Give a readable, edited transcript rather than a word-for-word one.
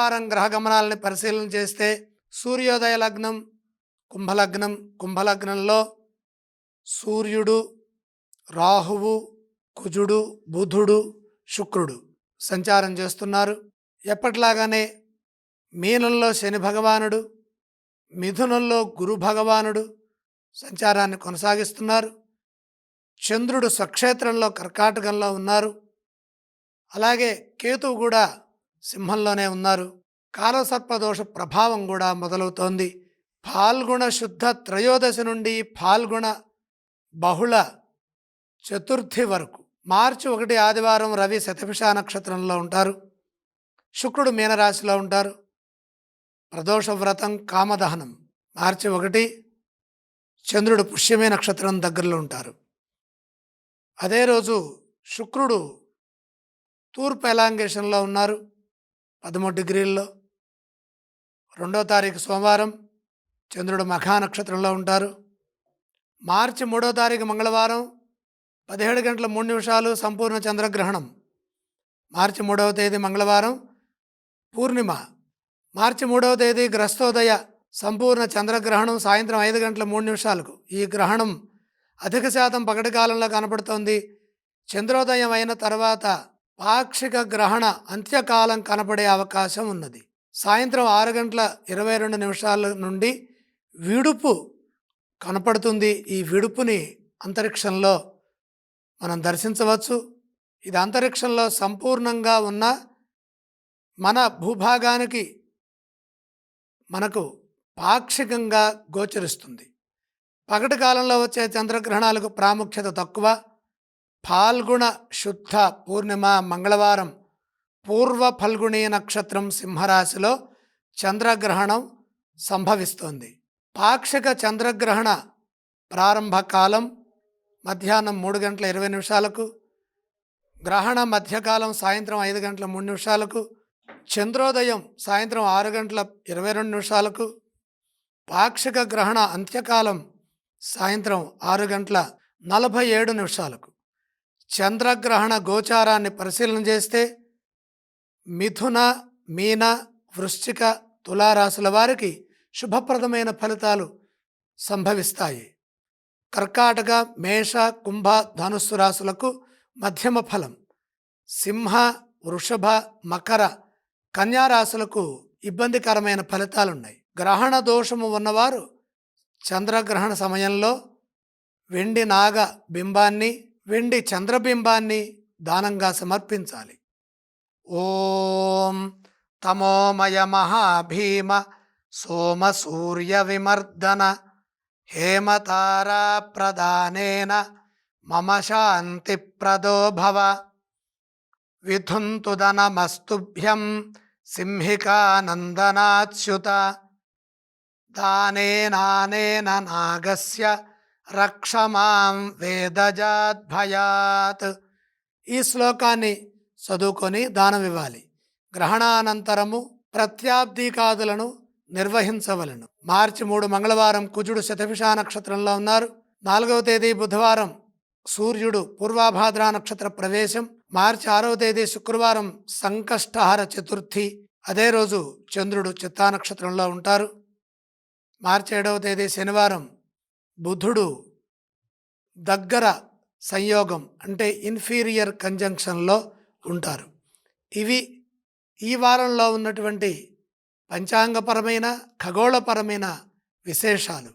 వారం గ్రహ గమనాలని పరిశీలన చేస్తే సూర్యోదయ లగ్నం కుంభలగ్నం, కుంభలగ్నంలో సూర్యుడు, రాహువు, కుజుడు, బుధుడు, శుక్రుడు సంచారం చేస్తున్నారు. ఎప్పటిలాగానే మీనంలో శని భగవానుడు, మిథునంలో గురు భగవానుడు సంచారాన్ని కొనసాగిస్తున్నారు. చంద్రుడు స్వక్షేత్రంలో కర్కాటకంలో ఉన్నారు. అలాగే కేతువు కూడా సింహంలోనే ఉన్నారు. కాలసర్పదోష ప్రభావం కూడా మొదలవుతోంది. ఫాల్గుణ శుద్ధ త్రయోదశి నుండి ఫాల్గుణ బహుళ చతుర్థి వరకు మార్చి 1 ఆదివారం రవి శతభిష నక్షత్రంలో ఉంటారు. శుక్రుడు మీనరాశిలో ఉంటారు. ప్రదోష వ్రతం కామదహనం మార్చి 1. చంద్రుడు పుష్యమే నక్షత్రం దగ్గరలో ఉంటారు. అదే రోజు శుక్రుడు తూర్పు ఎలాంగేషన్లో ఉన్నారు 13 డిగ్రీల్లో. 2వ తారీఖు సోమవారం చంద్రుడు మఖా నక్షత్రంలో ఉంటారు. మార్చి 3వ తారీఖు మంగళవారం 17 గంటల 3 నిమిషాలు సంపూర్ణ చంద్రగ్రహణం. మార్చి 3వ తేదీ మంగళవారం పూర్ణిమ. మార్చి 3వ తేదీ గ్రస్తోదయ సంపూర్ణ చంద్రగ్రహణం సాయంత్రం 5 గంటల 3 నిమిషాలకు. ఈ గ్రహణం అధిక శాతం పగటి కాలంలో కనపడుతోంది. చంద్రోదయం అయిన తర్వాత పాక్షిక గ్రహణ అంత్యకాలం కనపడే అవకాశం ఉన్నది. సాయంత్రం 6 గంటల 22 నిమిషాల నుండి విడుపు కనపడుతుంది. ఈ విడుపుని అంతరిక్షంలో మనం దర్శించవచ్చు. ఇది అంతరిక్షంలో సంపూర్ణంగా ఉన్న మన భూభాగానికి మనకు పాక్షికంగా గోచరిస్తుంది. పగటి కాలంలో వచ్చే చంద్రగ్రహణాలకు ప్రాముఖ్యత తక్కువ. ఫాల్గుణ శుద్ధ పూర్ణిమ మంగళవారం పూర్వ ఫల్గుణీ నక్షత్రం సింహరాశిలో చంద్రగ్రహణం సంభవిస్తోంది. పాక్షిక చంద్రగ్రహణ ప్రారంభ కాలం మధ్యాహ్నం 3 గంటల 20 నిమిషాలకు, గ్రహణ మధ్యకాలం సాయంత్రం 5 గంటల 3 నిమిషాలకు, చంద్రోదయం సాయంత్రం 6 గంటల 22 నిమిషాలకు, పాక్షిక గ్రహణ అంత్యకాలం సాయంత్రం 6 గంటల 47 నిమిషాలకు. చంద్రగ్రహణ గోచారాన్ని పరిశీలన చేస్తే మిథున, మీన, వృశ్చిక, తులారాశుల వారికి శుభప్రదమైన ఫలితాలు సంభవిస్తాయి. కర్కాటక, మేష, కుంభ, ధనుస్సు రాశులకు మధ్యమ ఫలం. సింహ, వృషభ, మకర, కన్యా రాశులకు ఇబ్బందికరమైన ఫలితాలున్నాయి. గ్రహణ దోషము ఉన్నవారు చంద్రగ్రహణ సమయంలో వెండి నాగ బింబాన్ని, వెండి చంద్రబింబాన్ని దానంగా సమర్పించాలి. ఓం తమోమయ మహాభీమ సోమ సూర్య విమర్దన హేమతారా ప్రదానేన మమ శాంతి ప్రదో భవ. విధుంతుదనమస్తుభ్యం సింహికానందనాచ్యుత. దానేనానేన నాగస్య రక్షమాం వేదజాద్భయాత్. ఈ శ్లోకాన్ని చదువుకొని దానం ఇవ్వాలి. గ్రహణానంతరము ప్రత్యాబ్దికాదులను నిర్వహించవలను. మార్చి 3 మంగళవారం కుజుడు శతభిష నక్షత్రంలో ఉన్నారు. 4వ తేదీ బుధవారం సూర్యుడు పూర్వాభాద్ర నక్షత్ర ప్రవేశం. మార్చి 6వ తేదీ శుక్రవారం సంకష్టహర చతుర్థి. అదే రోజు చంద్రుడు చిత్తా నక్షత్రంలో ఉంటారు. మార్చి 7వ తేదీ శనివారం బుధుడు దగ్గర సంయోగం అంటే ఇన్ఫీరియర్ కంజంక్షన్లో ఉంటారు. ఇవి ఈ వారంలో ఉన్నటువంటి పంచాంగపరమైన ఖగోళపరమైన విశేషాలు.